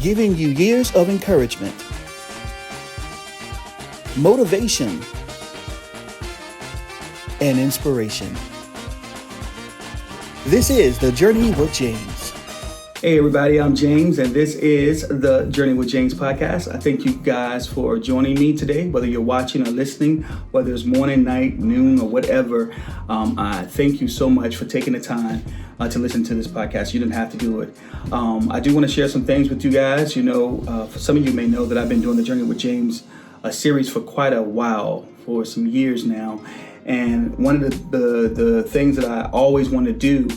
giving you years of encouragement, motivation, and inspiration. This is The Journey with James. Hey everybody, I'm James, and this is the Journey with James podcast. I thank you guys for joining me today, whether you're watching or listening, whether it's morning, night, noon, or whatever. I thank you so much for taking the time to listen to this podcast. You didn't have to do it. I do want to share some things with you guys. For some of you may know that I've been doing the Journey with James a series for quite a while, for some years now. And one of the things that I always want to do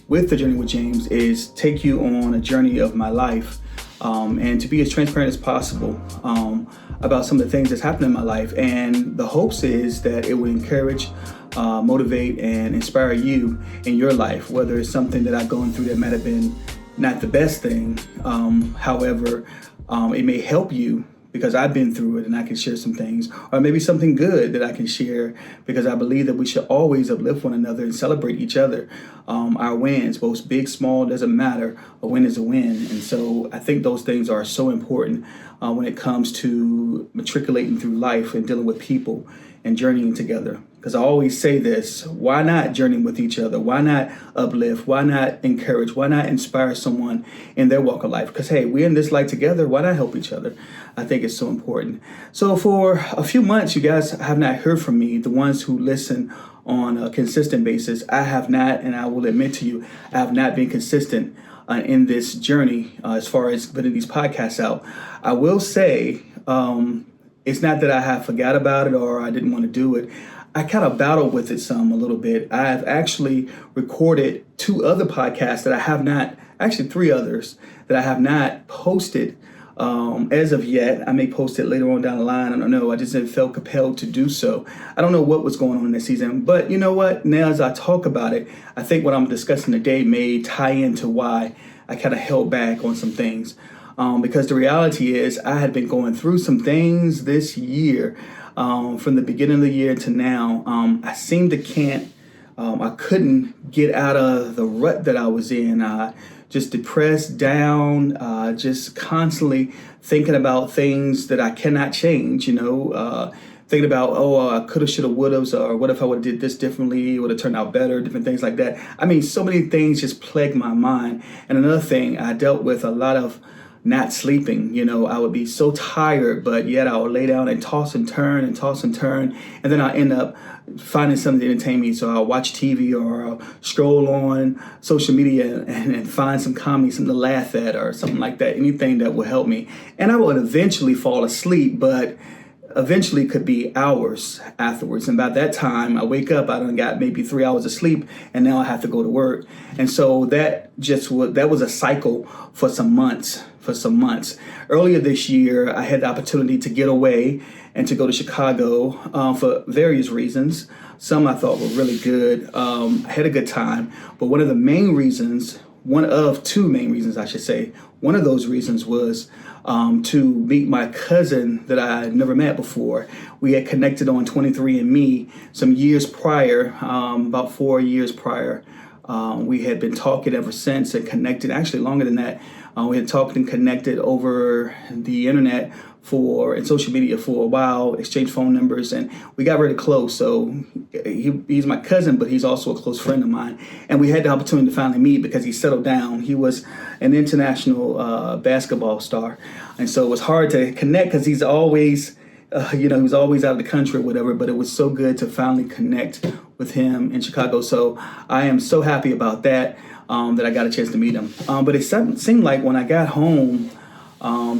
with the Journey with James is take you on a journey of my life and to be as transparent as possible about some of the things that's happened in my life. And the hopes is that it would encourage, motivate, and inspire you in your life, whether it's something that I've gone through that might have been not the best thing. However, it may help you because I've been through it and I can share some things, or maybe something good that I can share, because I believe that we should always uplift one another and celebrate each other. Our wins, both big, small, doesn't matter. A win is a win. And so I think those things are so important when it comes to matriculating through life and dealing with people and journeying together. Because I always say this, why not journey with each other? Why not uplift? Why not encourage? Why not inspire someone in their walk of life? Because, hey, we're in this life together. Why not help each other? I think it's so important. So for a few months, you guys have not heard from me, the ones who listen on a consistent basis. I have not, and I will admit to you, I have not been consistent in this journey as far as putting these podcasts out. I will say it's not that I have forgot about it or I didn't want to do it. I kind of battled with it a little bit. I have actually recorded 2 other podcasts that I have not, actually 3 others that I have not posted as of yet. I may post it later on down the line. I don't know. I just didn't feel compelled to do so. I don't know what was going on in this season, but you know what? Now as I talk about it, I think what I'm discussing today may tie into why I kind of held back on some things. Because the reality is I had been going through some things this year. From the beginning of the year to now, I seemed to I couldn't get out of the rut that I was in. Just depressed, down, just constantly thinking about things that I cannot change, thinking about, I coulda, shoulda, woulda, or what if I would have did this differently, it would have turned out better, different things like that. I mean, so many things just plagued my mind. And another thing, I dealt with a lot of not sleeping. I would be so tired, but yet I would lay down and toss and turn. And then I end up finding something to entertain me. So I'll watch TV or I'll scroll on social media and find some comedy, something to laugh at or something like that. Anything that will help me. And I would eventually fall asleep, but eventually could be hours afterwards. And by that time I wake up, I done got maybe 3 hours of sleep, and now I have to go to work. And so that was a cycle for some months. Earlier this year, I had the opportunity to get away and to go to Chicago for various reasons. Some I thought were really good. I had a good time, but one of 2 main reasons, I should say, one of those reasons was to meet my cousin that I had never met before. We had connected on 23andMe some years prior, about 4 years prior. We had been talking ever since and connected, actually longer than that. We had talked and connected over the internet and social media for a while, exchanged phone numbers, and we got really close. So he's my cousin, but he's also a close friend of mine. And we had the opportunity to finally meet because he settled down. He was an international basketball star. And so it was hard to connect because he's always, he was always out of the country or whatever, but it was so good to finally connect with him in Chicago. So I am so happy about that, that I got a chance to meet him. But it seemed like when I got home,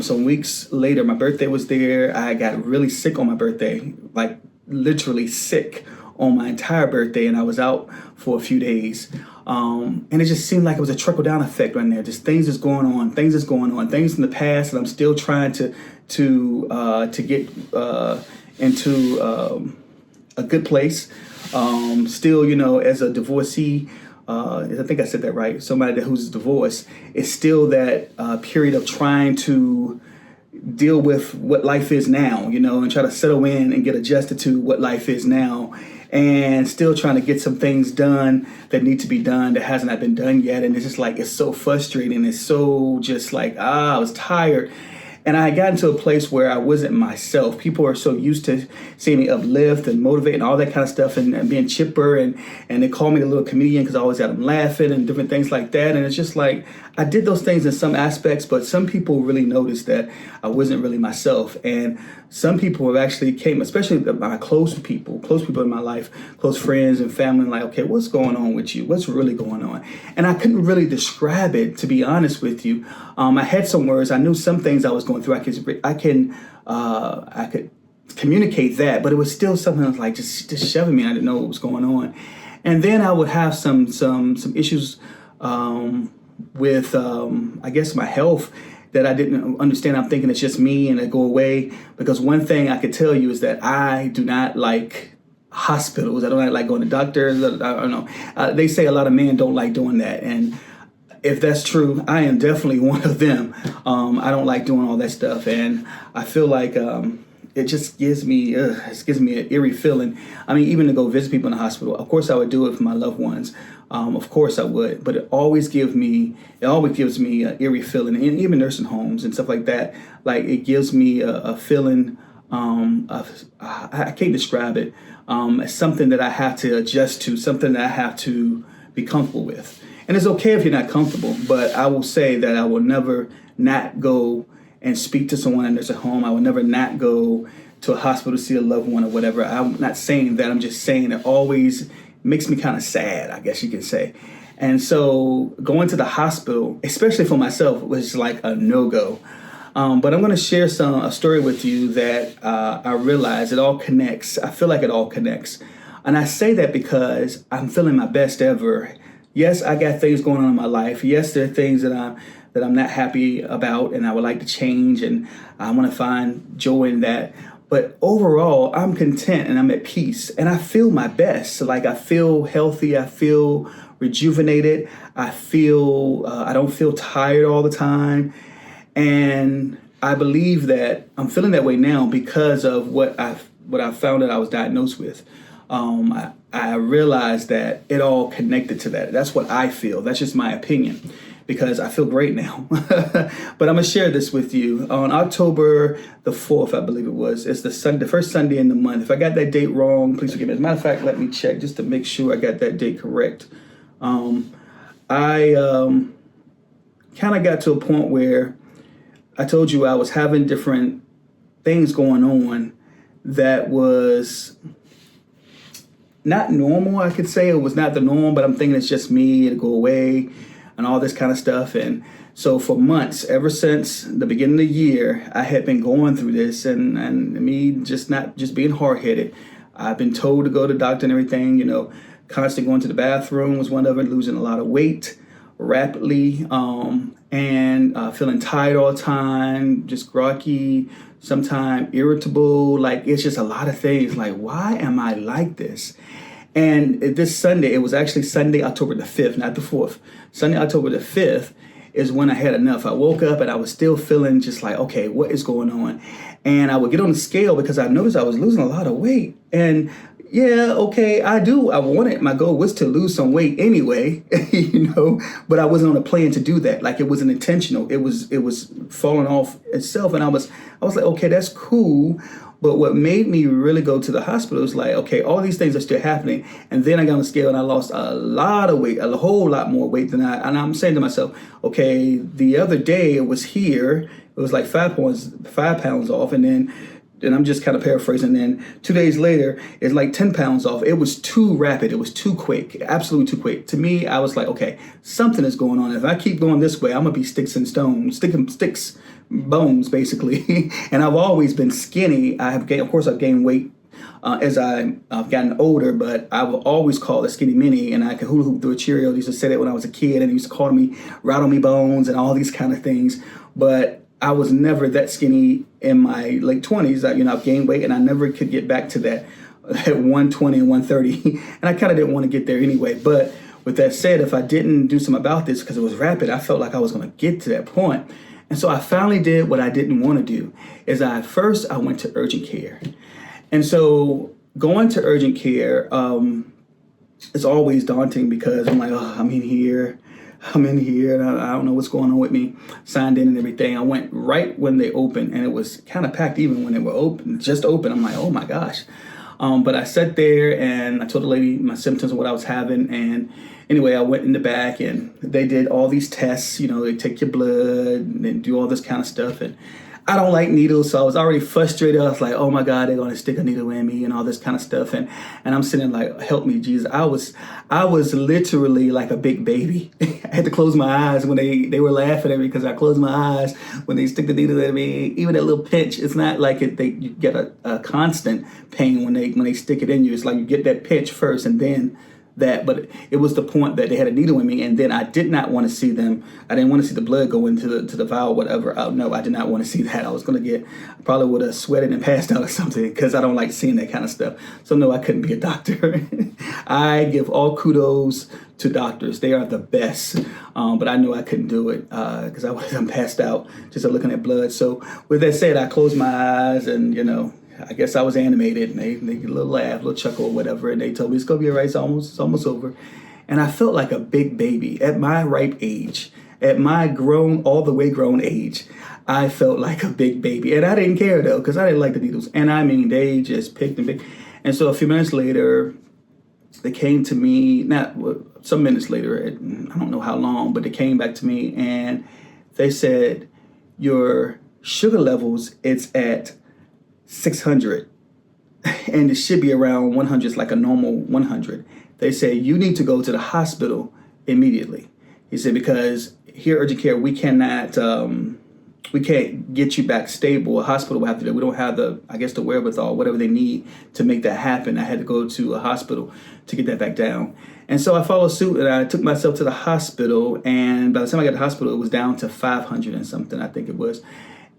some weeks later, my birthday was there. I got really sick on my birthday, like literally sick on my entire birthday, and I was out for a few days. And it just seemed like it was a trickle-down effect right there. Just things is going on, things in the past that I'm still trying to get into a good place. Still, as a divorcee, I think I said that right, somebody who's divorced, it's still that period of trying to deal with what life is now, and try to settle in and get adjusted to what life is now. and still trying to get some things done that need to be done that hasn't been done yet. And it's just like, it's so frustrating. It's so just like, I was tired. And I got into a place where I wasn't myself. People are so used to seeing me uplift and motivate and all that kind of stuff and being chipper. And they call me the little comedian because I always got them laughing and different things like that. And it's just like, I did those things in some aspects, but some people really noticed that I wasn't really myself. And some people have actually came, especially my close people in my life, close friends and family, like, okay, what's going on with you? What's really going on? And I couldn't really describe it, to be honest with you. I had some words. I knew some things I was going through. I could communicate that, but it was still something that was like just shoving me. I didn't know what was going on. And then I would have some issues with I guess my health that I didn't understand. I'm thinking it's just me and it go away, because one thing I could tell you is that I do not like hospitals. I don't like going to doctors. I don't know. They say a lot of men don't like doing that, and if that's true, I am definitely one of them. I don't like doing all that stuff, and I feel like it just gives me an eerie feeling. I mean, even to go visit people in the hospital, of course I would do it for my loved ones. Of course I would, but it always gives me an eerie feeling, and even nursing homes and stuff like that. Like, it gives me a feeling I can't describe it. It's something that I have to adjust to, something that I have to be comfortable with. And it's okay if you're not comfortable, but I will say that I will never not go and speak to someone in a nursing home. I will never not go to a hospital to see a loved one or whatever. I'm not saying that. I'm just saying it always makes me kind of sad, I guess you could say. And so going to the hospital, especially for myself, was like a no-go. But I'm going to share a story with you that I realize it all connects. I feel like it all connects. And I say that because I'm feeling my best ever. Yes, I got things going on in my life. Yes, there are things that I'm not happy about and I would like to change, and I want to find joy in that. But overall, I'm content and I'm at peace and I feel my best. Like, I feel healthy. I feel rejuvenated. I don't feel tired all the time. And I believe that I'm feeling that way now because of what I found that I was diagnosed with. I realized that it all connected to that. That's what I feel. That's just my opinion, because I feel great now. But I'm going to share this with you. On October the 4th, I believe it was. It's the first Sunday in the month. If I got that date wrong, please forgive me. As a matter of fact, let me check just to make sure I got that date correct. I kind of got to a point where I told you I was having different things going on that was not normal, I could say. It was not the norm, but I'm thinking it's just me, it'll go away and all this kind of stuff. And so for months, ever since the beginning of the year, I had been going through this and me just being hard-headed. I've been told to go to the doctor and everything, constantly going to the bathroom was one of it, losing a lot of weight rapidly, and feeling tired all the time, just groggy, sometimes irritable. Like, it's just a lot of things. Like, why am I like this? And this Sunday, it was actually Sunday, October the 5th, not the 4th. Sunday, October the 5th is when I had enough. I woke up and I was still feeling just like, okay, what is going on? And I would get on the scale because I noticed I was losing a lot of weight. And yeah, okay, my goal was to lose some weight anyway, but I wasn't on a plan to do that. Like, it wasn't intentional. It was falling off itself. And I was like, okay, that's cool. But what made me really go to the hospital was like, okay, all these things are still happening. And then I got on the scale and I lost a lot of weight, a whole lot more weight and I'm saying to myself, okay, the other day it was here. It was like 5 pounds off. And I'm just kind of paraphrasing. Then 2 days later, it's like 10 pounds off. It was too rapid. It was too quick, absolutely too quick. To me, I was like, okay, something is going on. If I keep going this way, I'm going to be sticks and stones, sticks, bones, basically. And I've always been skinny. I've gained weight as I've gotten older, but I've always called it skinny mini, and I could hula hoop through a Cheerio. They used to say that when I was a kid, and they used to call me, rattle me bones, and all these kind of things. But I was never that skinny in my late 20s. I've gained weight, and I never could get back to that at 120 and 130. And I kind of didn't want to get there anyway. But with that said, if I didn't do something about this because it was rapid, I felt like I was going to get to that point. And so I finally did what I didn't want to do. I went to urgent care. And so going to urgent care, it's always daunting because I'm like, oh, I'm in here, and I don't know what's going on with me. Signed in and everything. I went right when they opened, and it was kind of packed even when they were open, just open. I'm like, oh my gosh. But I sat there and I told the lady my symptoms and what I was having. And anyway, I went in the back and they did all these tests. They take your blood and do all this kind of stuff. And I don't like needles, so I was already frustrated. I was like, oh my God, they're gonna stick a needle in me and all this kind of stuff. And I'm sitting like, help me, Jesus. I was literally like a big baby. I had to close my eyes when they were laughing at me because I closed my eyes when they stick the needle in me. Even that little pinch, it's not like you get a constant pain when they stick it in you. It's like you get that pinch first and then that, but it was the point that they had a needle in me, and then I did not want to see them. I didn't want to see the blood go into the vial, whatever. No, I did not want to see that. I was going to probably would have sweated and passed out or something because I don't like seeing that kind of stuff. So no, I couldn't be a doctor. I give all kudos to doctors. They are the best. But I knew I couldn't do it because I would have passed out just looking at blood. So with that said, I closed my eyes and, I guess I was animated, and they get a little laugh, a little chuckle or whatever, and they told me it's gonna be all right, it's almost over. And I felt like a big baby at my ripe age, at my all the way grown age. I felt like a big baby, and I didn't care though, because I didn't like the needles. And I mean, they just picked and picked. And so a few minutes later, they came to me, some minutes later, I don't know how long, but they came back to me and they said, your sugar levels, it's at 600 and it should be around 100. It's like a normal 100. They say you need to go to the hospital immediately. He said, because here at urgent care, we can't get you back stable. A hospital will have to do. We don't have the wherewithal, whatever they need to make that happen. I had to go to a hospital to get that back down. And so I followed suit and I took myself to the hospital. And by the time I got to the hospital, it was down to 500 and something, I think it was.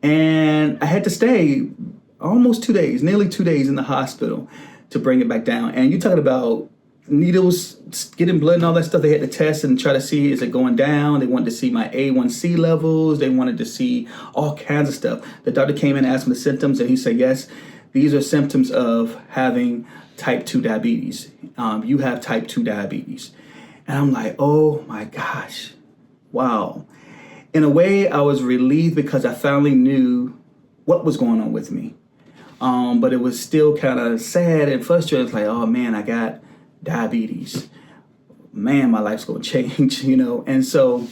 And I had to stay almost 2 days, nearly 2 days in the hospital to bring it back down. And you're talking about needles, getting blood and all that stuff. They had to test and try to see, is it going down? They wanted to see my A1C levels. They wanted to see all kinds of stuff. The doctor came in and asked me the symptoms, and he said, yes, these are symptoms of having type 2 diabetes. You have type 2 diabetes. And I'm like, oh my gosh, wow. In a way, I was relieved because I finally knew what was going on with me. But it was still kind of sad and frustrating. It's like, oh man, I got diabetes. Man, my life's going to change, And so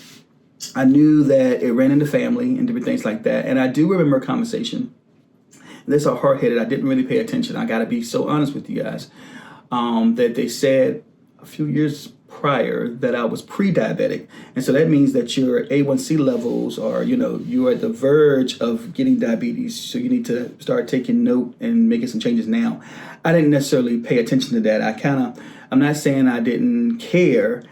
I knew that it ran in the family and different things like that. And I do remember a conversation. This is hard-headed. I didn't really pay attention. I got to be so honest with you guys. That they said a few years prior that I was pre-diabetic. And so that means that your A1C levels are, you're at the verge of getting diabetes. So you need to start taking note and making some changes now. I didn't necessarily pay attention to that. I'm not saying I didn't care.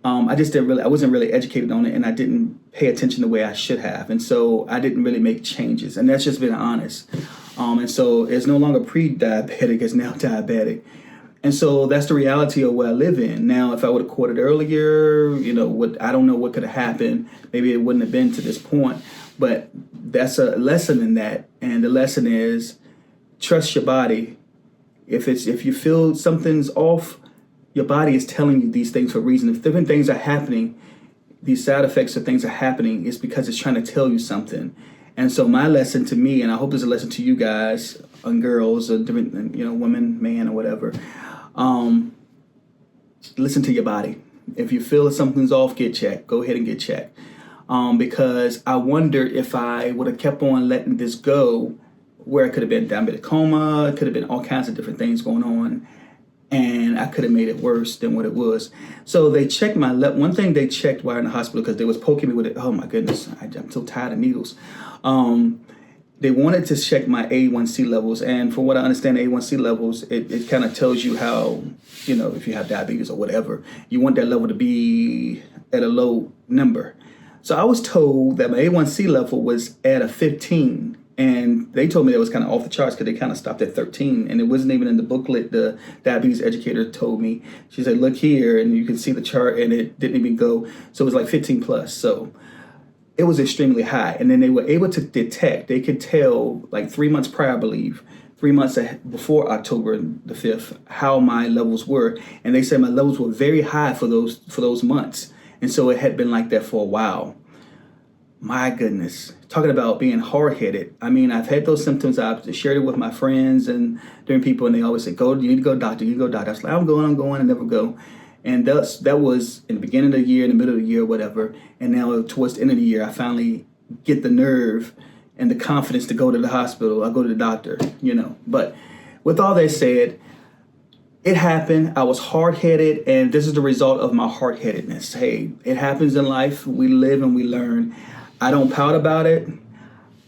I wasn't really educated on it, and I didn't pay attention the way I should have. And so I didn't really make changes. And that's just being honest. And so it's no longer pre-diabetic, it's now diabetic. And so that's the reality of what I live in. Now, if I would have caught it earlier, I don't know what could have happened. Maybe it wouldn't have been to this point. But that's a lesson in that. And the lesson is trust your body. If you feel something's off, your body is telling you these things for a reason. If different things are happening, these side effects of things are happening, it's because it's trying to tell you something. And so my lesson to me, and I hope there's a lesson to you guys and girls, or different, women, man, or whatever. Listen to your body. If you feel that something's off, get checked. Go ahead and get checked. Because I wonder if I would have kept on letting this go, where it could have been diabetic coma, it could have been all kinds of different things going on, and I could have made it worse than what it was. So they checked one thing they checked while in the hospital, because they was poking me with it. Oh my goodness, I'm so tired of needles. They wanted to check my A1C levels. And from what I understand, A1C levels, it kind of tells you how, if you have diabetes or whatever, you want that level to be at a low number. So I was told that my A1C level was at a 15. And they told me that was kind of off the charts because they kind of stopped at 13. And it wasn't even in the booklet. The diabetes educator told me. She said, look here, and you can see the chart, and it didn't even go. So it was like 15 plus. So it was extremely high. And then they were able to detect, they could tell like 3 months prior, I believe, 3 months before October the 5th, how my levels were. And they said my levels were very high for those months. And so it had been like that for a while. My goodness, talking about being hard-headed. I mean, I've had those symptoms. I've shared it with my friends and different people, and they always say, you need to go to doctor, you need to go to doctor. I was like, I'm going, I never go. And that was in the beginning of the year, in the middle of the year, whatever. And now towards the end of the year, I finally get the nerve and the confidence to go to the hospital. I go to the doctor, But with all that said, it happened. I was hard-headed, and this is the result of my hard-headedness. Hey, it happens in life. We live and we learn. I don't pout about it.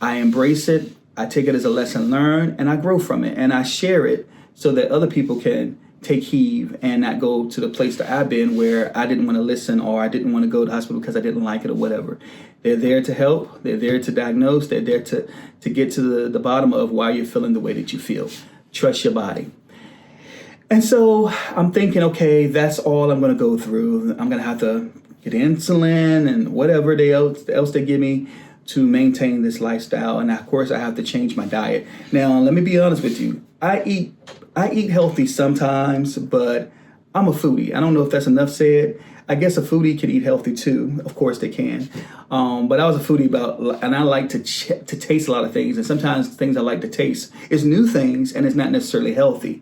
I embrace it. I take it as a lesson learned, and I grow from it, and I share it so that other people can take heed and not go to the place that I've been where I didn't want to listen, or I didn't want to go to the hospital because I didn't like it or whatever. They're there to help. They're there to diagnose. They're there to get to the bottom of why you're feeling the way that you feel. Trust your body. And so I'm thinking, okay, that's all I'm going to go through. I'm going to have to get insulin and whatever else they give me to maintain this lifestyle. And of course, I have to change my diet. Now, let me be honest with you. I eat healthy sometimes, but I'm a foodie. I don't know if that's enough said. I guess a foodie can eat healthy too. Of course they can. But I was a foodie and I like to taste a lot of things. And sometimes things I like to taste is new things, and it's not necessarily healthy.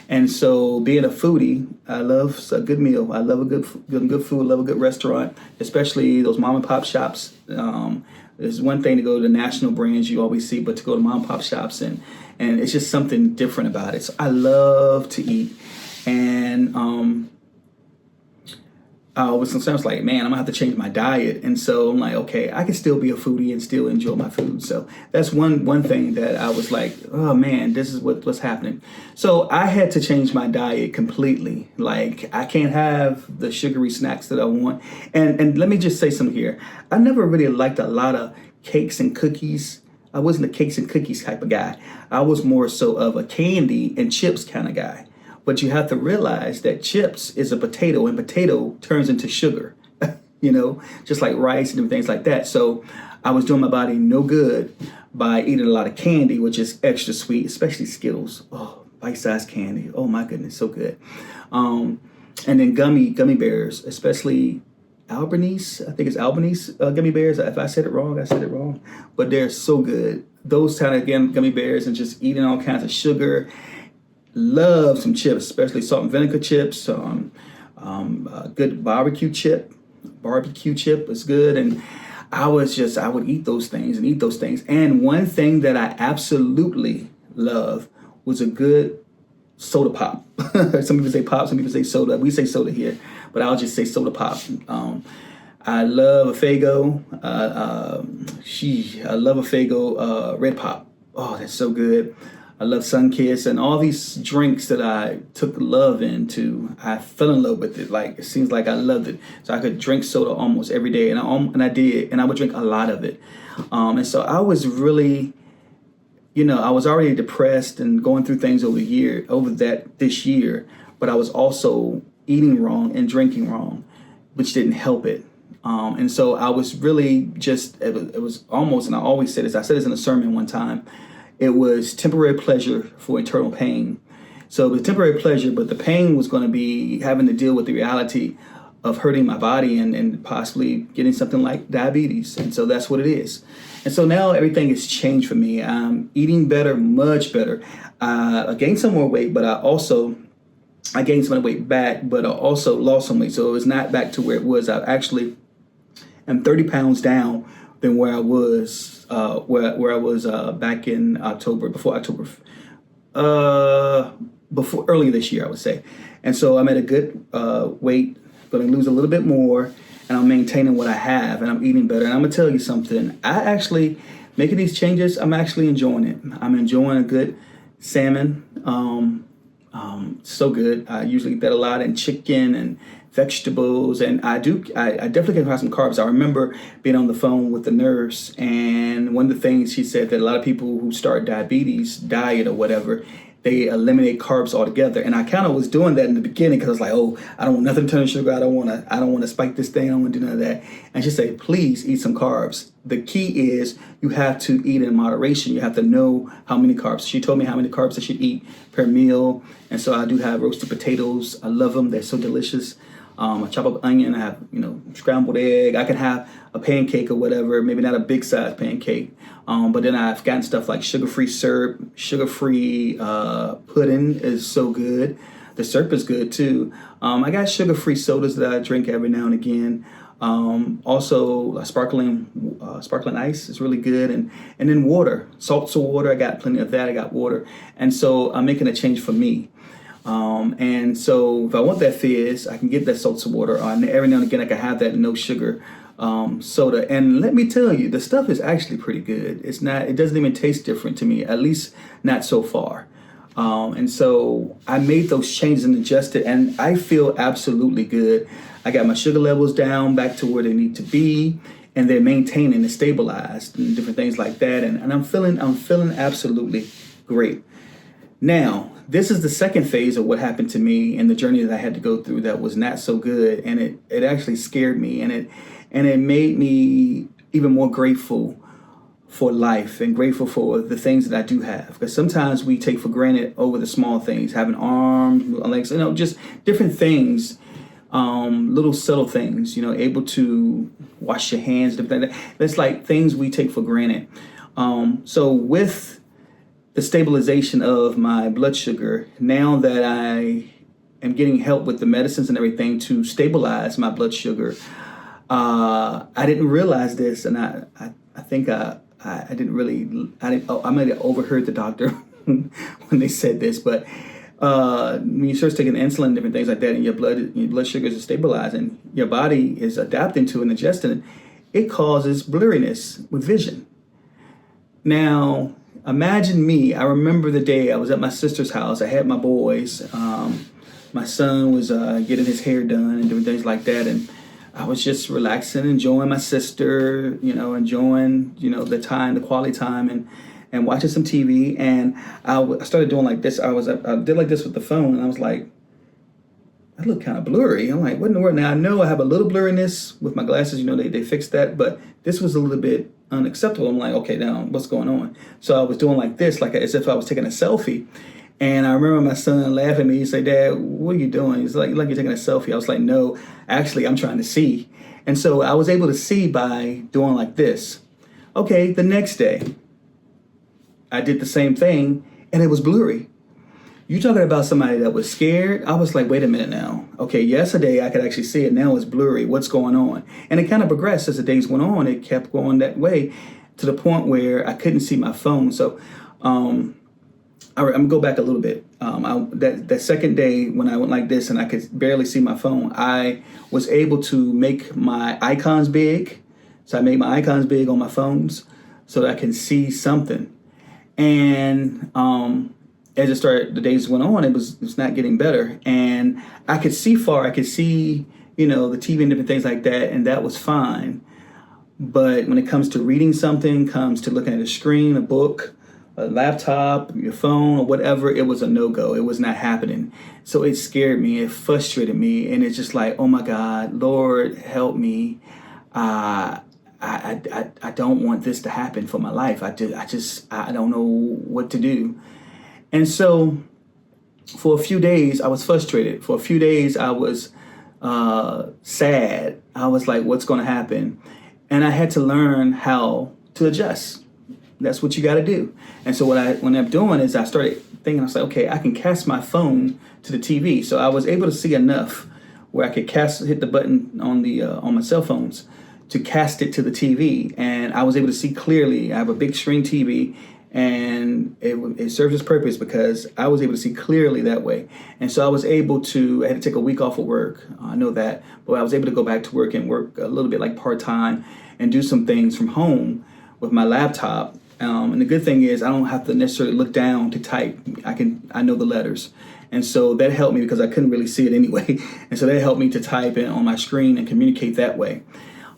And so being a foodie, I love a good meal. I love a good food, love a good restaurant, especially those mom and pop shops. There's one thing to go to the national brands you always see, but to go to mom and pop shops, and it's just something different about it. So I love to eat. And I was sometimes like, man, I'm gonna have to change my diet. And so I'm like, okay, I can still be a foodie and still enjoy my food. So that's one thing that I was like, oh man, this is what's happening. So I had to change my diet completely. Like, I can't have the sugary snacks that I want. And let me just say something here. I never really liked a lot of cakes and cookies. I wasn't a cakes and cookies type of guy. I was more so of a candy and chips kind of guy. But you have to realize that chips is a potato, and potato turns into sugar, just like rice and different things like that. So I was doing my body no good by eating a lot of candy, which is extra sweet, especially Skittles. Oh, bite-sized candy. Oh my goodness, so good. And then gummy bears, especially Albanese. I think it's Albanese gummy bears. If I said it wrong, I said it wrong. But they're so good. Those kind of gummy bears, and just eating all kinds of sugar. Love some chips, especially salt and vinegar chips. Good barbecue chip. Barbecue chip is good. And I would eat those things. And one thing that I absolutely love was a good soda pop. Some people say pop, some people say soda. We say soda here, but I'll just say soda pop. I love a Faygo. I love a Faygo Red Pop. Oh, that's so good. I love Sunkiss, and all these drinks that I took love into. I fell in love with it. Like, it seems like I loved it. So I could drink soda almost every day, and I did, and I would drink a lot of it. And so I was really, I was already depressed and going through things this year, but I was also eating wrong and drinking wrong, which didn't help it. And so I was really it was almost, and I always say this, I said this in a sermon one time, it was temporary pleasure for eternal pain. So it was temporary pleasure, but the pain was going to be having to deal with the reality of hurting my body and possibly getting something like diabetes. And so that's what it is. And so now everything has changed for me. I'm eating better, much better. I gained some more weight, but I gained some weight back, but I also lost some weight. So it's not back to where it was. I actually am 30 pounds down than where I was back in October, before earlier this year, I would say. And so I'm at a good weight, going to lose a little bit more, and I'm maintaining what I have, and I'm eating better. And I'm going to tell you something. I actually, making these changes, I'm actually enjoying it. I'm enjoying a good salmon. So good. I usually eat that a lot, and chicken and vegetables, and I definitely can have some carbs. I remember being on the phone with the nurse, and one of the things she said that a lot of people who start diabetes diet or whatever, they eliminate carbs altogether. And I kind of was doing that in the beginning because I was like, oh, I don't want nothing to turn to sugar. I don't want to spike this thing. I don't want to do none of that. And she said, please eat some carbs. The key is you have to eat in moderation. You have to know how many carbs. She told me how many carbs I should eat per meal. And so I do have roasted potatoes. I love them. They're so delicious. I chop up onion. I have, scrambled egg. I can have a pancake or whatever, maybe not a big size pancake. But then I've gotten stuff like sugar-free syrup, sugar-free pudding is so good. The syrup is good too. I got sugar-free sodas that I drink every now and again. Also sparkling ice is really good. And then water, salts of water. I got plenty of that. I got water. And so I'm making a change for me. And so if I want that fizz, I can get that salts of water. Every now and again, I can have that no sugar soda. And let me tell you, the stuff is actually pretty good. It doesn't even taste different to me, at least not so far. And so I made those changes and adjusted, and I feel absolutely good. I got my sugar levels down back to where they need to be, and they're maintaining and stabilized and different things like that. And I'm feeling absolutely great. Now, this is the second phase of what happened to me and the journey that I had to go through that was not so good. And it actually scared me, and it made me even more grateful for life and grateful for the things that I do have. Because sometimes we take for granted over the small things, having arms, legs, just different things, little subtle things, able to wash your hands, different things. That's like things we take for granted. So with the stabilization of my blood sugar, now that I am getting help with the medicines and everything to stabilize my blood sugar, I didn't realize this, and I think I might have overheard the doctor when they said this, but when you start taking insulin and different things like that, and your blood sugars are stabilizing, your body is adapting to and adjusting, it causes blurriness with vision. Now, imagine me. I remember the day I was at my sister's house. I had my boys. My son was getting his hair done and doing things like that, and I was just relaxing, enjoying my sister, enjoying, the quality time, and watching some TV. And I started doing like this. I did like this with the phone, and I was like, I look kind of blurry. I'm like, what in the world? Now I know I have a little blurriness with my glasses. They fixed that, but this was a little bit unacceptable. I'm like, okay, now what's going on? So I was doing like this, like as if I was taking a selfie. And I remember my son laughing at me. He said, Dad, what are you doing? He's like you're taking a selfie. I was like, no, actually, I'm trying to see. And so I was able to see by doing like this. Okay, the next day, I did the same thing, and it was blurry. You talking about somebody that was scared? I was like, wait a minute now. Okay, yesterday I could actually see it. Now it's blurry. What's going on? And it kind of progressed as the days went on. It kept going that way to the point where I couldn't see my phone. So I'm going to go back a little bit. That second day when I went like this and I could barely see my phone, I was able to make my icons big. So I made my icons big on my phones so that I can see something. And as the days went on, it was not getting better. And I could see far. I could see, the TV and different things like that. And that was fine. But when it comes to reading something, comes to looking at a screen, a book, a laptop, your phone, or whatever, it was a no-go. It was not happening. So it scared me. It frustrated me. And it's just like, oh my God, Lord, help me. I don't want this to happen for my life. I don't know what to do. And so for a few days, I was frustrated. For a few days, I was sad. I was like, what's going to happen? And I had to learn how to adjust. That's what you got to do. And so what I'm doing is I started thinking, I was like, okay, I can cast my phone to the TV. So I was able to see enough where I could hit the button on my cell phones to cast it to the TV. And I was able to see clearly. I have a big screen TV, and it serves its purpose because I was able to see clearly that way. And so I had to take a week off of work. I know that, but I was able to go back to work and work a little bit like part-time and do some things from home with my laptop. And the good thing is I don't have to necessarily look down to type. I know the letters. And so that helped me because I couldn't really see it anyway. And so that helped me to type it on my screen and communicate that way.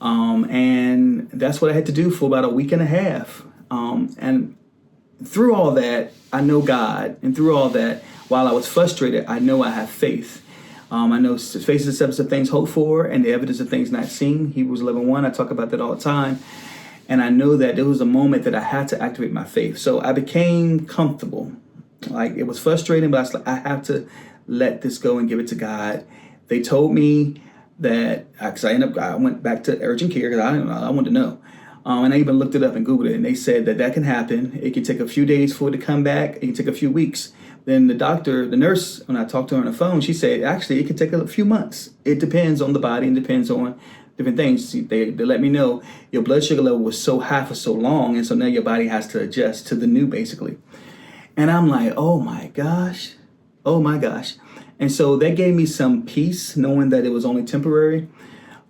And that's what I had to do for about a week and a half. And through all that, I know God. And through all that, while I was frustrated, I know I have faith. I know faith is the substance of things hoped for and the evidence of things not seen. Hebrews 11:1, I talk about that all the time. And I know that there was a moment that I had to activate my faith. So I became comfortable. Like, it was frustrating, but I was like, I have to let this go and give it to God. They told me that, because I went back to urgent care because I wanted to know. And I even looked it up and Googled it, and they said that can happen. It can take a few days for it to come back. It can take a few weeks. Then the nurse, when I talked to her on the phone, she said, actually, it can take a few months. It depends on the body and depends on different things. They let me know your blood sugar level was so high for so long, and so now your body has to adjust to the new, basically. And I'm like, oh my gosh. And so that gave me some peace, knowing that it was only temporary,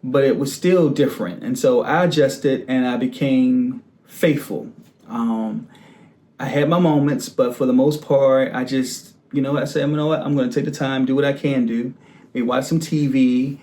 but it was still different. And so I adjusted and I became faithful. I had my moments, but for the most part, I just, I said, I'm going to take the time, do what I can do. Maybe watch some TV,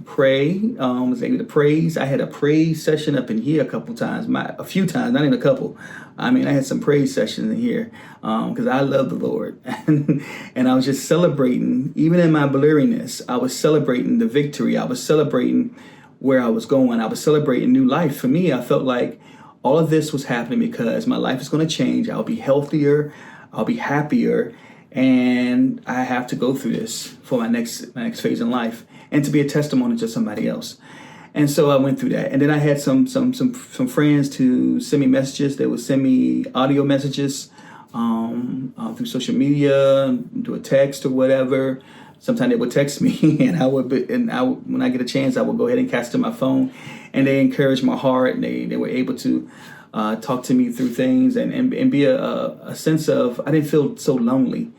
pray, was able to praise. I had a praise session up in here a few times, not even a couple. I had some praise sessions in here because I love the Lord. And I was just celebrating, even in my blurriness, I was celebrating the victory. I was celebrating where I was going. I was celebrating new life. For me, I felt like all of this was happening because my life is going to change. I'll be healthier. I'll be happier. And I have to go through this for my next phase in life and to be a testimony to somebody else. And so I went through that. And then I had some friends to send me messages. They would send me audio messages through social media, through a text or whatever. Sometimes they would text me, and when I get a chance, I would go ahead and catch to my phone. And they encouraged my heart, and they were able to talk to me through things and be a sense of, I didn't feel so lonely.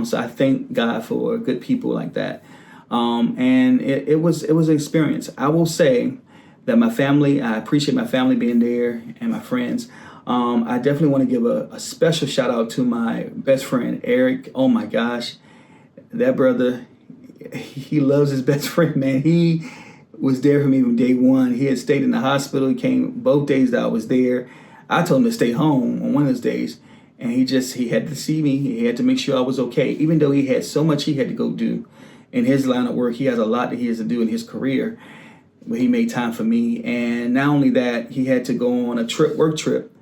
So I thank God for good people like that. And it was an experience. I will say that my family, I appreciate my family being there and my friends. I definitely want to give a special shout out to my best friend, Eric. Oh my gosh, that brother, he loves his best friend, man. He was there for me from day one. He had stayed in the hospital. He came both days that I was there. I told him to stay home on one of those days. And he had to see me. He had to make sure I was okay, even though he had so much he had to go do. In his line of work, he has a lot that he has to do in his career, but he made time for me. And not only that, he had to go on a work trip.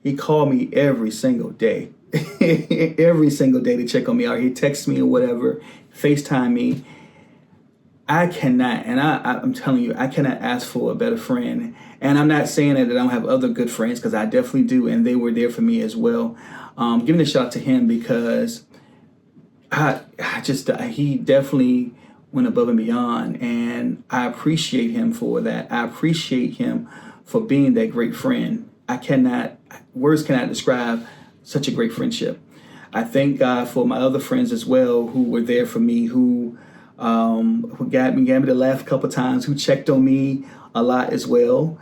He called me every single day, every single day to check on me. Or he texts me or whatever, FaceTime me. I cannot, and I'm telling you, I cannot ask for a better friend. And I'm not saying that I don't have other good friends, because I definitely do, and they were there for me as well. Giving a shout out to him because he definitely went above and beyond, and I appreciate him for that. I appreciate him for being that great friend. Words cannot describe such a great friendship. I thank God for my other friends as well who were there for me, who got me to laugh a couple times, who checked on me a lot as well.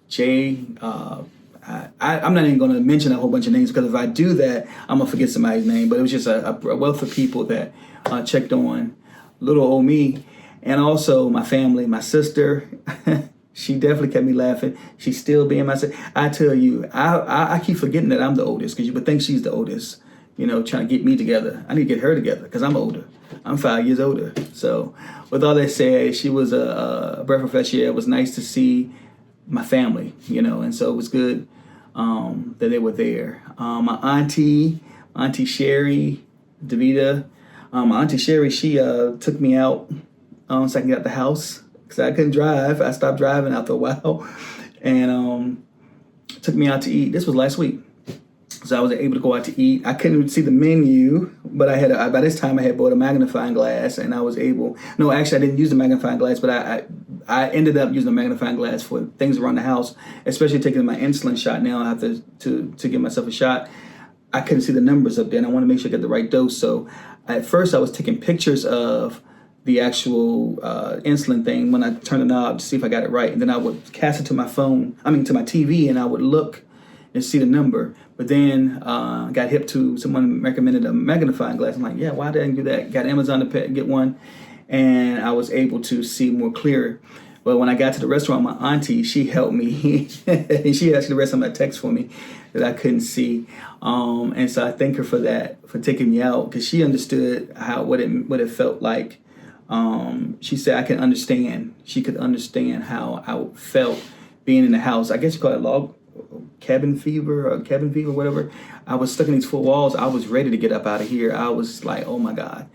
Jay, I'm not even going to mention a whole bunch of names, because if I do that, I'm going to forget somebody's name. But it was just a wealth of people that checked on little old me. And also my family, my sister. She definitely kept me laughing. She's still being my sister. I tell you, I keep forgetting that I'm the oldest, because you would think she's the oldest, trying to get me together. I need to get her together because I'm older. I'm 5 years older. So with all that said, she was a breath of fresh air. It was nice to see my family, and so it was good that they were there. My auntie Sherry, Davita, my auntie Sherry, she took me out so I can get out the house, because I couldn't drive. I stopped driving after a while, and took me out to eat. This was last week. So I was able to go out to eat. I couldn't see the menu, but by this time I had bought a magnifying glass, and I was able. No, actually, I didn't use the magnifying glass, but I ended up using the magnifying glass for things around the house, especially taking my insulin shot. Now I have to give myself a shot. I couldn't see the numbers up there, and I want to make sure I get the right dose. So at first, I was taking pictures of the actual insulin thing when I turned the knob to see if I got it right, and then I would cast it to my TV, and I would look and see the number. But then got hip to someone recommended a magnifying glass. I'm like, yeah, why didn't I do that? Got Amazon to get one, and I was able to see more clear. But when I got to the restaurant, my auntie, she helped me. And she actually read some of that text for me that I couldn't see. And so I thank her for that, for taking me out, because she understood what it felt like. She said I could understand. She could understand how I felt being in the house. I guess you call it cabin fever, whatever. I was stuck in these four walls. I was ready to get up out of here. I was like, oh my God,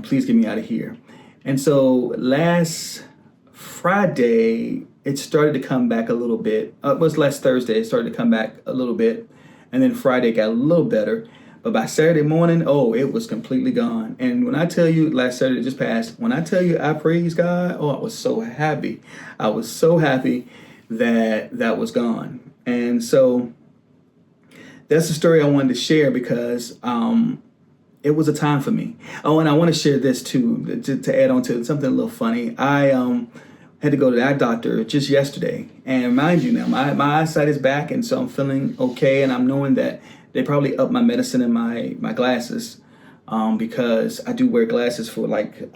please get me out of here. And so last Friday, it started to come back a little bit. It was last Thursday, it started to come back a little bit. And then Friday got a little better. But by Saturday morning, it was completely gone. And when I tell you, last Saturday just passed, when I tell you I praise God, I was so happy. I was so happy that was gone. And so that's the story I wanted to share, because it was a time for me. Oh, and I want to share this too, to add on to it, something a little funny. I had to go to that doctor just yesterday. And mind you now, my eyesight is back, and so I'm feeling okay. And I'm knowing that they probably upped my medicine and my glasses, because I do wear glasses for like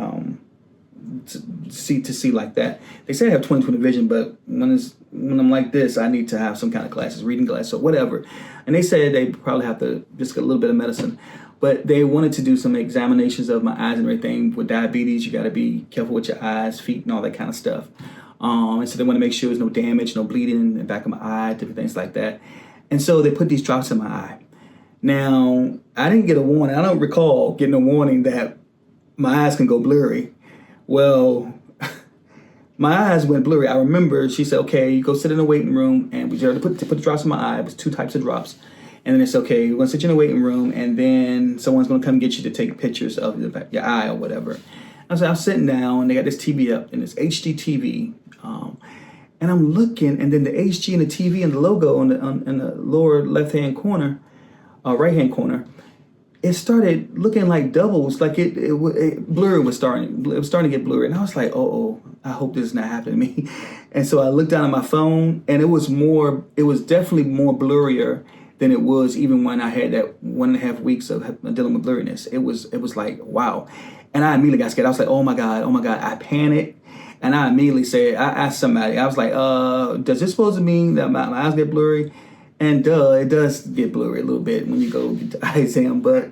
to see like that. They say I have 20/20 vision, but when I'm like this, I need to have some kind of glasses, reading glasses or whatever. And they said they probably have to just get a little bit of medicine. But they wanted to do some examinations of my eyes and everything. With diabetes, you got to be careful with your eyes, feet, and all that kind of stuff. And so they want to make sure there's no damage, no bleeding in the back of my eye, different things like that. And so they put these drops in my eye. Now, I didn't get a warning. I don't recall getting a warning that my eyes can go blurry. Well, my eyes went blurry. I remember she said, okay, you go sit in the waiting room, and we started to put the drops in my eye. It was 2 types of drops. And then it's okay, we're gonna sit you in the waiting room, and then someone's gonna come get you to take pictures of your eye or whatever. I'm sitting down, and they got this TV up, and it's HD TV. And I'm looking, and then the HG and the TV and the logo in the lower left-hand corner, right-hand corner, it started looking like doubles, like it blurry was starting. It was starting to get blurry, and I was like, oh, I hope this is not happening to me. And so I looked down at my phone, and it was definitely more blurrier than it was even when I had that 1.5 weeks of dealing with blurriness. It was like, wow. And I immediately got scared. I was like, oh my God. I panicked. And I immediately said, I asked somebody, I was like, does this supposed to mean that my eyes get blurry? And it does get blurry a little bit when you go get the eye exam. But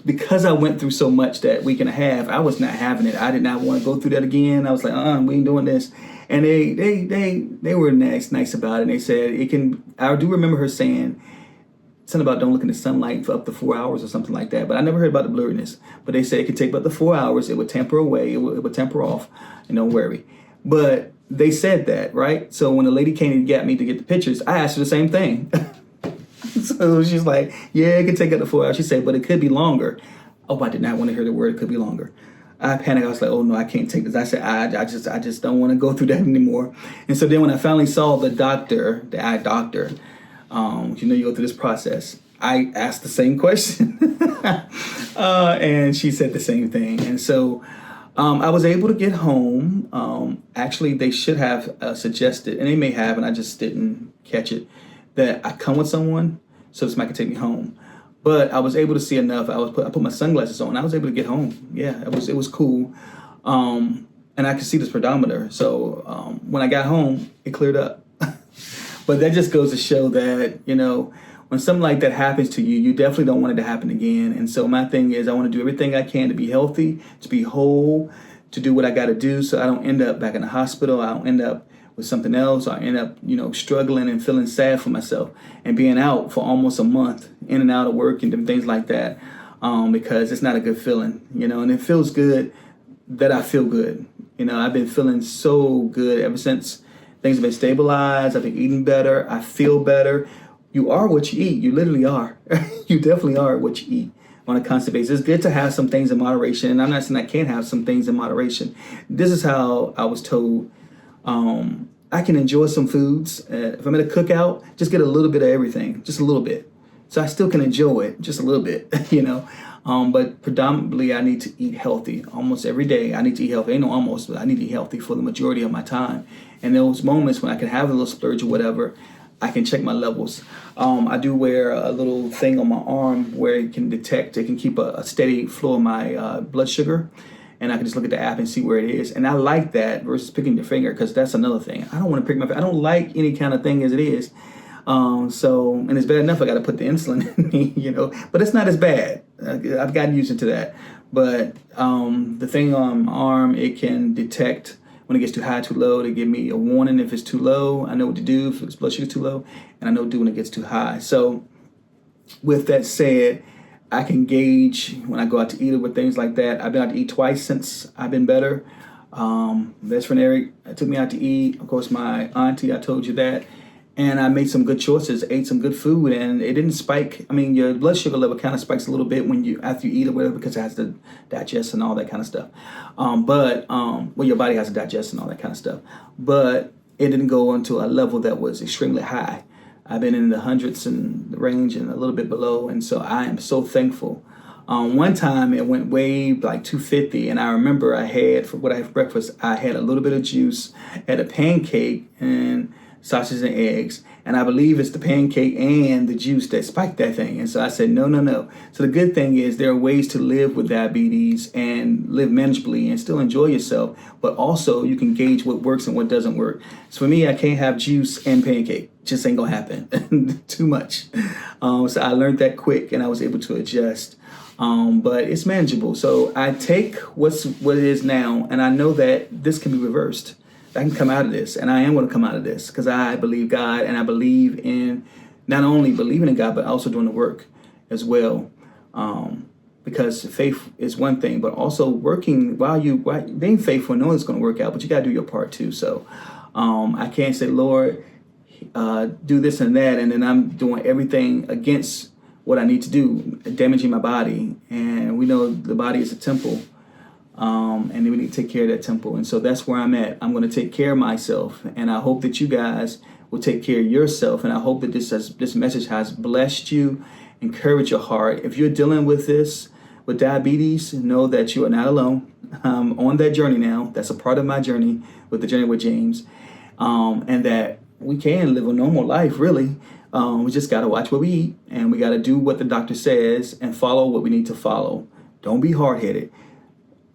because I went through so much that week and a half, I was not having it. I did not want to go through that again. I was like, we ain't doing this. And they were nice about it. And they said it can. I do remember her saying something about don't look in the sunlight for up to 4 hours or something like that. But I never heard about the blurriness. But they said it could take up to 4 hours. It would temper away. It would temper off. And don't worry. But they said that, right? So when the lady came to get me to get the pictures, I asked her the same thing. So she's like, yeah, it could take up to 4 hours. She said, but it could be longer. Oh, I did not want to hear the word it could be longer. I panicked. I was like, oh, no, I can't take this. I said, I just don't want to go through that anymore. And so then when I finally saw the eye doctor, you go through this process, I asked the same question. And she said the same thing. And so I was able to get home. Actually, they should have suggested, and they may have, and I just didn't catch it, that I come with someone so somebody could take me home. But I was able to see enough. I put my sunglasses on. I was able to get home. Yeah, it was cool. And I could see the speedometer. So when I got home, it cleared up. But that just goes to show that, when something like that happens to you, you definitely don't want it to happen again. And so my thing is I want to do everything I can to be healthy, to be whole, to do what I got to do so I don't end up back in the hospital. I don't end up with something else. I end up, struggling and feeling sad for myself and being out for almost a month, in and out of work and different things like that, because it's not a good feeling, and it feels good that I feel good. I've been feeling so good ever since things have been stabilized. I've been eating better. I feel better. You are what you eat. You literally are. You definitely are what you eat on a constant basis. It's good to have some things in moderation. And I'm not saying I can't have some things in moderation. This is how I was told. I can enjoy some foods. If I'm at a cookout, just get a little bit of everything, just a little bit. So I still can enjoy it, just a little bit, But predominantly, I need to eat healthy almost every day. I need to eat healthy. Ain't no almost, but I need to eat healthy for the majority of my time. And those moments when I can have a little splurge or whatever, I can check my levels. I do wear a little thing on my arm where it can detect, it can keep a steady flow of my blood sugar. and I can just look at the app and see where it is. And I like that versus picking your finger, because that's another thing. I don't want to pick my finger. I don't like any kind of thing as it is. And it's bad enough I got to put the insulin in me, but it's not as bad. I've gotten used to that. But the thing on my arm, it can detect when it gets too high, too low, to give me a warning if it's too low. I know what to do if it's blood sugar too low, and I know what to do when it gets too high. So with that said, I can gauge when I go out to eat with things like that. I've been out to eat twice since I've been better. Best friend Eric took me out to eat. Of course, my auntie, I told you that. And I made some good choices, ate some good food, and it didn't spike. I mean, your blood sugar level kind of spikes a little bit after you eat or whatever, because it has to digest and all that kind of stuff. Your body has to digest and all that kind of stuff. But it didn't go into a level that was extremely high. I've been in the hundreds and the range and a little bit below, and so I am so thankful. One time it went way like 250, and I remember I had for breakfast, I had a little bit of juice, had a pancake and sausage and eggs, and I believe it's the pancake and the juice that spiked that thing. And so I said, no. So the good thing is there are ways to live with diabetes and live manageably and still enjoy yourself, but also you can gauge what works and what doesn't work. So for me, I can't have juice and pancake. Just ain't gonna happen. Too much. So I learned that quick, and I was able to adjust. But it's manageable. So I take what it is now, and I know that this can be reversed. I can come out of this, and I am going to come out of this, because I believe God, and I believe in not only believing in God, but also doing the work as well. Because faith is one thing, but also working while being faithful, knowing it's going to work out, but you got to do your part too. So I can't say, Lord, do this and that, and then I'm doing everything against what I need to do, damaging my body. And we know the body is a temple. And then we need to take care of that temple. And so that's where I'm at. I'm going to take care of myself. And I hope that you guys will take care of yourself. And I hope that this message has blessed you, encouraged your heart. If you're dealing with this, with diabetes, know that you are not alone. I'm on that journey now. That's a part of my journey with the Journey with James. And that we can live a normal life, really. We just got to watch what we eat. And we got to do what the doctor says and follow what we need to follow. Don't be hard-headed.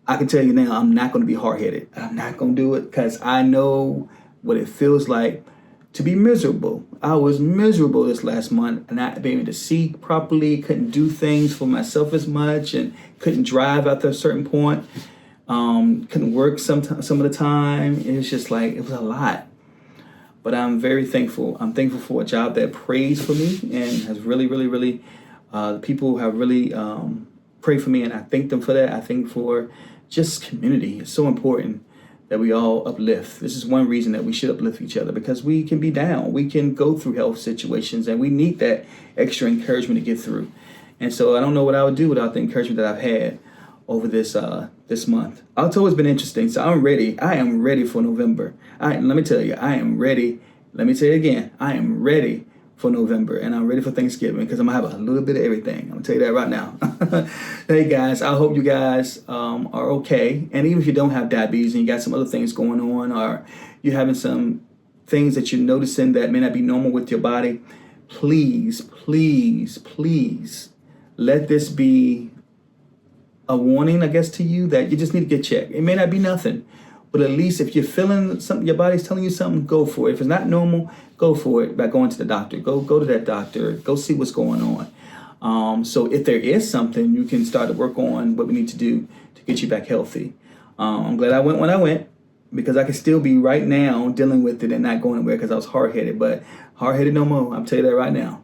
I can tell you now, I'm not going to be hard-headed. I'm not going to do it, because I know what it feels like to be miserable. I was miserable this last month, not being able to see properly, couldn't do things for myself as much, and couldn't drive after a certain point. Couldn't work some of the time. It was just like, it was a lot. But I'm very thankful. I'm thankful for a job that prays for me and has really, really, really, people have really prayed for me, and I thank them for that. I thank for just community. It's so important that we all uplift. This is one reason that we should uplift each other, because we can be down. We can go through health situations, and we need that extra encouragement to get through. And so I don't know what I would do without the encouragement that I've had over this month. October has been interesting, so I'm ready. I am ready for November. Let me tell you, I am ready. Let me say it again. I am ready for November, and I'm ready for Thanksgiving, because I'm gonna have a little bit of everything. I'm gonna tell you that right now. Hey guys, I hope you guys are okay. And even if you don't have diabetes and you got some other things going on, or you're having some things that you're noticing that may not be normal with your body, please, please, please let this be a warning, I guess, to you that you just need to get checked. It may not be nothing, but at least if you're feeling something, your body's telling you something, go for it. If it's not normal, go for it by going to the doctor. Go to that doctor. Go see what's going on. So if there is something, you can start to work on what we need to do to get you back healthy. I'm glad I went when I went, because I can still be right now dealing with it and not going anywhere, because I was hard-headed. But hard-headed no more. I'm telling you that right now.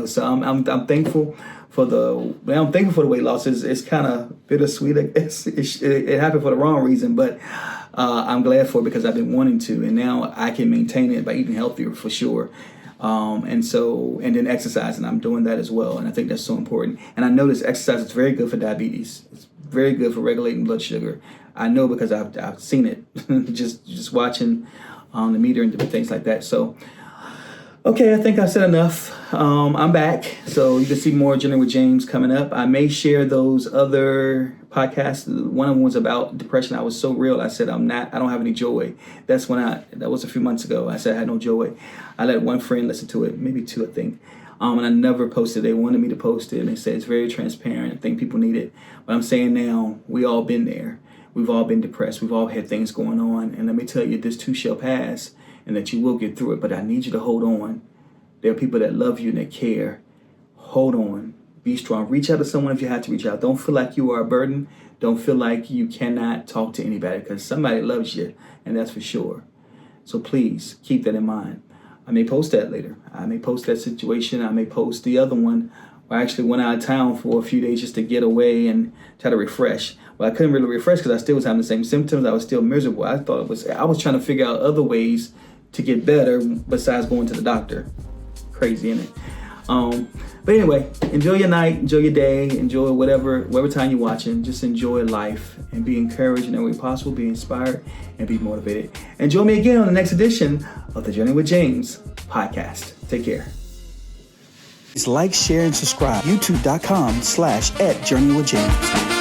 So I'm thankful for the weight loss. It's kind of bittersweet. It happened for the wrong reason, but I'm glad for it, because I've been wanting to, and now I can maintain it by eating healthier for sure. And then exercising. I'm doing that as well, and I think that's so important. And I know this exercise is very good for diabetes. It's very good for regulating blood sugar. I know, because I've seen it just watching the meter and different things like that. So, okay, I think I said enough. I'm back, so you can see more Journey with James coming up. I may share those other podcasts. One of them was about depression. I was so real. I said I don't have any joy. That was a few months ago. I said I had no joy. I let one friend listen to it, maybe two, I think. And I never posted. They wanted me to post it, and they said it's very transparent. I think people need it. But I'm saying now, we all been there. We've all been depressed. We've all had things going on. And let me tell you, this too shall pass and that you will get through it. But I need you to hold on. There are people that love you and that care. Hold on. Be strong. Reach out to someone if you have to reach out. Don't feel like you are a burden. Don't feel like you cannot talk to anybody, because somebody loves you, and that's for sure. So please keep that in mind. I may post that later. I may post that situation. I may post the other one where I actually went out of town for a few days just to get away and try to refresh. Well, I couldn't really refresh because I still was having the same symptoms. I was still miserable. I was trying to figure out other ways to get better besides going to the doctor. Crazy, isn't it? But anyway, enjoy your night, enjoy your day, enjoy whatever time you're watching. Just enjoy life and be encouraged in every way possible, be inspired, and be motivated. And join me again on the next edition of the Journey with James podcast. Take care. Please like, share, and subscribe. YouTube.com/@JourneyWithJames.